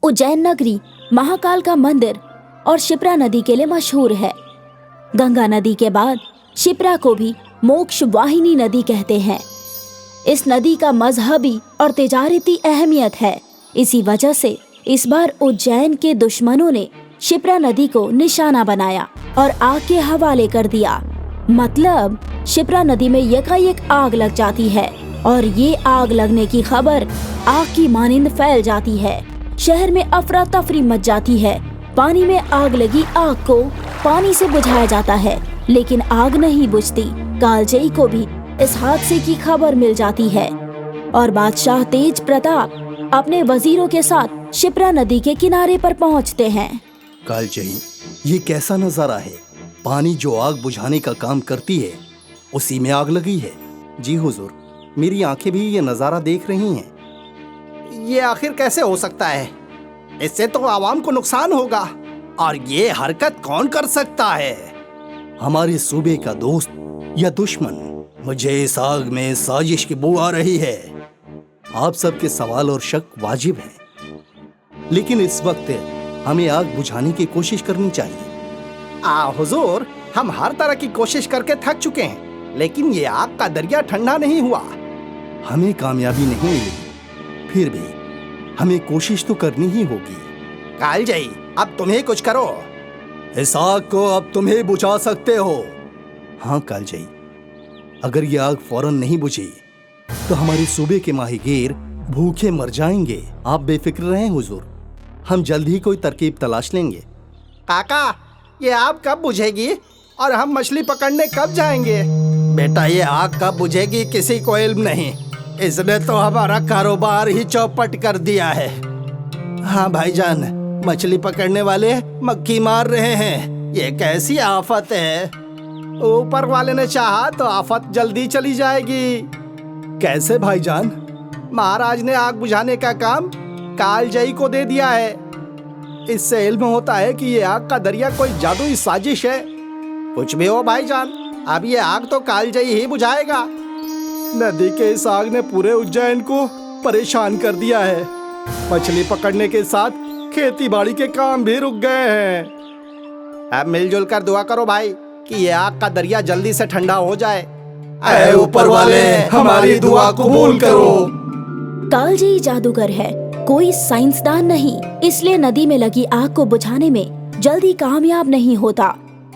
उज्जैन नगरी महाकाल का मंदिर और शिप्रा नदी के लिए मशहूर है। गंगा नदी के बाद शिप्रा को भी मोक्ष वाहिनी नदी कहते हैं। इस नदी का मजहबी और तिजारती अहमियत है। इसी वजह से इस बार उज्जैन के दुश्मनों ने शिप्रा नदी को निशाना बनाया और आग के हवाले कर दिया। मतलब शिप्रा नदी में यकायक आग लग जाती है और ये आग लगने की खबर आग की मानिंद फैल जाती है। शहर में अफरा तफरी मच जाती है। पानी में आग लगी आग को पानी से बुझाया जाता है, लेकिन आग नहीं बुझती। कालजयी को भी इस हादसे की खबर मिल जाती है और बादशाह तेज प्रताप अपने वजीरों के साथ शिप्रा नदी के किनारे पर पहुंचते हैं। कालजयी, ये कैसा नजारा है? पानी जो आग बुझाने का काम करती है, उसी में आग लगी है। जी हुजूर, मेरी आंखें भी ये नजारा देख रही हैं। ये आखिर कैसे हो सकता है? इससे तो आवाम को नुकसान होगा। और ये हरकत कौन कर सकता है? हमारे सूबे का दोस्त या दुश्मन? मुझे इस आग में साजिश की बू आ रही है। आप सबके सवाल और शक वाजिब हैं, लेकिन इस वक्त हमें आग बुझाने की कोशिश करनी चाहिए। हुजूर, हम हर तरह की कोशिश करके थक चुके हैं, लेकिन ये आग का दरिया ठंडा नहीं हुआ। हमें कामयाबी नहीं मिली, फिर भी हमें कोशिश तो करनी ही होगी। कालजयी, अब तुम्हें कुछ करो। इस आग को अब तुम ही बुझा सकते हो। हाँ कालजयी, अगर ये आग फौरन नहीं बुझी तो हमारे सूबे के माहीगीर भूखे मर जाएंगे। आप बेफिक्र रहें हुजूर, हम जल्द ही कोई तरकीब तलाश लेंगे। काका, ये आग कब बुझेगी और हम मछली पकड़ने कब जाएंगे? बेटा, ये आग कब बुझेगी किसी को इल्म नहीं। इसने तो हमारा कारोबार ही चौपट कर दिया है। हाँ भाईजान, मछली पकड़ने वाले मक्खी मार रहे हैं। ये कैसी आफत है? ऊपर वाले ने चाहा तो आफत जल्दी चली जाएगी। कैसे भाईजान? महाराज ने आग बुझाने का काम कालजयी को दे दिया है। इससे इल्म होता है कि ये आग का दरिया कोई जादुई साजिश है। कुछ भी हो भाईजान, अब ये आग तो कालजयी ही बुझाएगा। नदी के इस आग ने पूरे उज्जैन को परेशान कर दिया है। मछली पकड़ने के साथ खेती बाड़ी के काम भी रुक गए हैं। अब मिलजुल कर दुआ करो भाई कि ये आग का दरिया जल्दी से ठंडा हो जाए। ऐ ऊपर वाले, हमारी दुआ कबूल करो। कालजयी जादूगर है, कोई साइंसदान नहीं, इसलिए नदी में लगी आग को बुझाने में जल्दी कामयाब नहीं होता।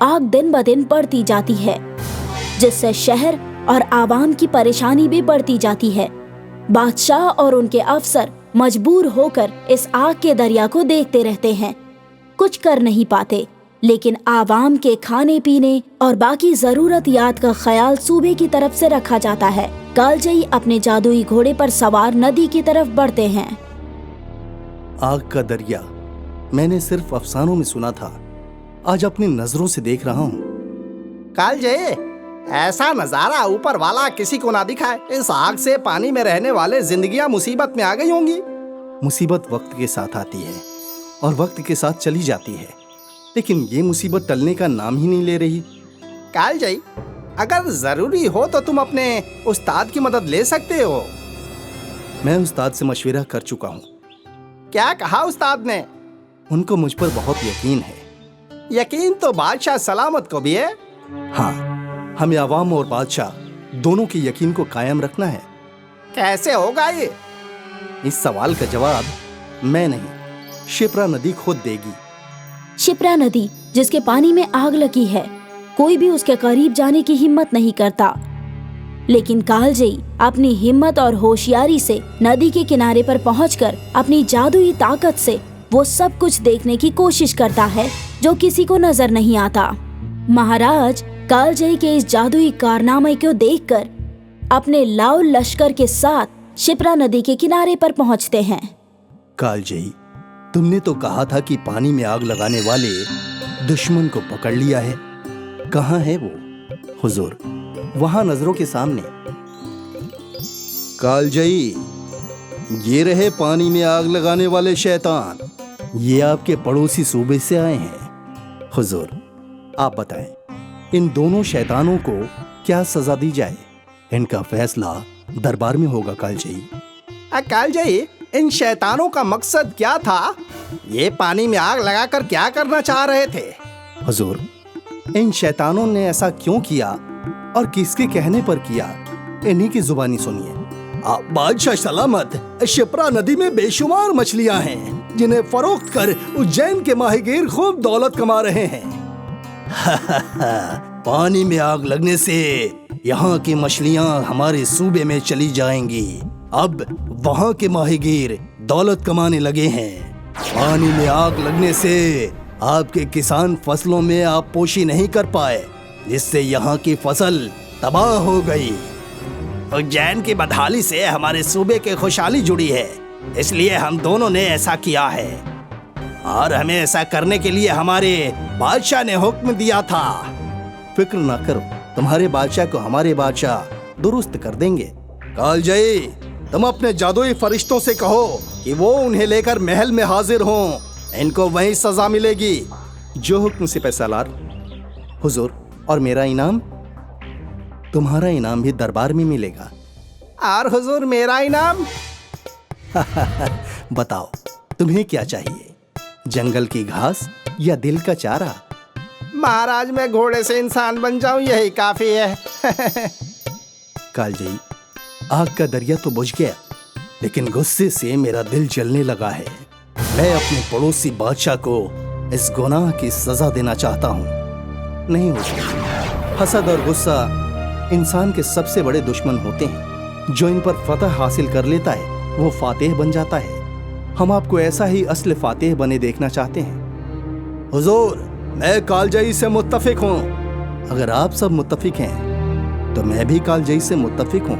आग दिन ब दिन बढ़ती जाती है, जिससे शहर और आवाम की परेशानी भी बढ़ती जाती है। बादशाह और उनके अफसर मजबूर होकर इस आग के दरिया को देखते रहते हैं, कुछ कर नहीं पाते। लेकिन आवाम के खाने पीने और बाकी जरूरतियात का ख्याल सूबे की तरफ से रखा जाता है। कालजयी अपने जादुई घोड़े पर सवार नदी की तरफ बढ़ते हैं। आग का दरिया मैंने सिर्फ अफसानों में सुना था, आज अपनी नजरों से देख रहा हूँ। कालजयी, ऐसा नजारा ऊपर वाला किसी को ना दिखाए। इस आग से पानी में रहने वाले जिंदगियां मुसीबत में आ गई होंगी। मुसीबत वक्त के साथ आती है और वक्त के साथ चली जाती है, लेकिन ये मुसीबत टलने का नाम ही नहीं ले रही। कालजयी, अगर जरूरी हो तो तुम अपने उस्ताद की मदद ले सकते हो। मैं उस्ताद से मशविरा कर चुका हूँ। क्या कहा उस्ताद ने? उनको मुझ पर बहुत यकीन है। यकीन तो बादशाह सलामत को भी है। हाँ, हमें आवाम और बादशाह दोनों के यकीन को कायम रखना है। कैसे होगा ये? इस सवाल का जवाब मैं नहीं, शिप्रा नदी खुद देगी। शिप्रा नदी जिसके पानी में आग लगी है, कोई भी उसके करीब जाने की हिम्मत नहीं करता। लेकिन कालजयी अपनी हिम्मत और होशियारी से नदी के किनारे पर पहुंचकर अपनी जादुई ताकत से वो सब कुछ देखने की कोशिश करता है जो किसी को नजर नहीं आता। महाराज कालजयी के इस जादुई कारनामे को देखकर अपने लाओ लश्कर के साथ शिप्रा नदी के किनारे पर पहुंचते हैं। कालजयी, तुमने तो कहा था कि पानी में आग लगाने वाले दुश्मन को पकड़ लिया है। कहाँ है वो? हुजूर, वहां नजरों के सामने। कालजयी, ये रहे पानी में आग लगाने वाले शैतान। ये आपके पड़ोसी सूबे से आए हैं। हुजूर, आप बताएं, इन दोनों शैतानों को क्या सजा दी जाए? इनका फैसला दरबार में होगा। कालजयी, कालजयी, इन शैतानों का मकसद क्या था? ये पानी में आग लगाकर क्या करना चाह रहे थे? हुजूर, इन शैतानों ने ऐसा क्यों किया और किसके कहने पर किया, इन्हीं की जुबानी सुनिए। बादशाह सलामत, शिप्रा नदी में बेशुमार मछलियां हैं जिन्हें फरोख्त कर उज्जैन के माहीगीर खूब दौलत कमा रहे हैं। पानी में आग लगने से यहाँ की मछलियां हमारे सूबे में चली जाएंगी। अब वहाँ के माहीगीर दौलत कमाने लगे हैं। पानी में आग लगने से आपके किसान फसलों में आपोशी नहीं कर पाए, जिससे यहाँ की फसल तबाह हो गई। उज्जैन की बदहाली से हमारे सूबे की खुशहाली जुड़ी है, इसलिए हम दोनों ने ऐसा किया है और हमें ऐसा करने के लिए हमारे बादशाह ने हुक्म दिया था। फिक्र ना करो, तुम्हारे बादशाह को हमारे बादशाह दुरुस्त कर देंगे। कालजई, तुम अपने जादुई फरिश्तों से कहो कि वो उन्हें लेकर महल में हाजिर हों। इनको वहीं सजा मिलेगी जो हुक्म से पैसालार। हुजूर, और मेरा इनाम? तुम्हारा इनाम भी दरबार में मिलेगा। और हुजूर, मेरा इनाम? बताओ, तुम्हें क्या चाहिए? जंगल की घास या दिल का चारा? महाराज, मैं घोड़े से इंसान बन जाऊं, यही काफी है। कालजई, आग का दरिया तो बुझ गया, लेकिन गुस्से से मेरा दिल जलने लगा है। मैं अपने पड़ोसी बादशाह को इस गुनाह की सजा देना चाहता हूँ। नहीं हुजूर, हसद और गुस्सा इंसान के सबसे बड़े दुश्मन होते हैं। जो इन पर फतह हासिल कर लेता है वो फातेह बन जाता है। हम आपको ऐसा ही असल फातेह बने देखना चाहते हैं। हुजूर, मैं कालजई से मुत्तफिक हूँ। अगर आप सब मुत्तफिक हैं तो मैं भी कालजई से मुत्तफिक हूँ।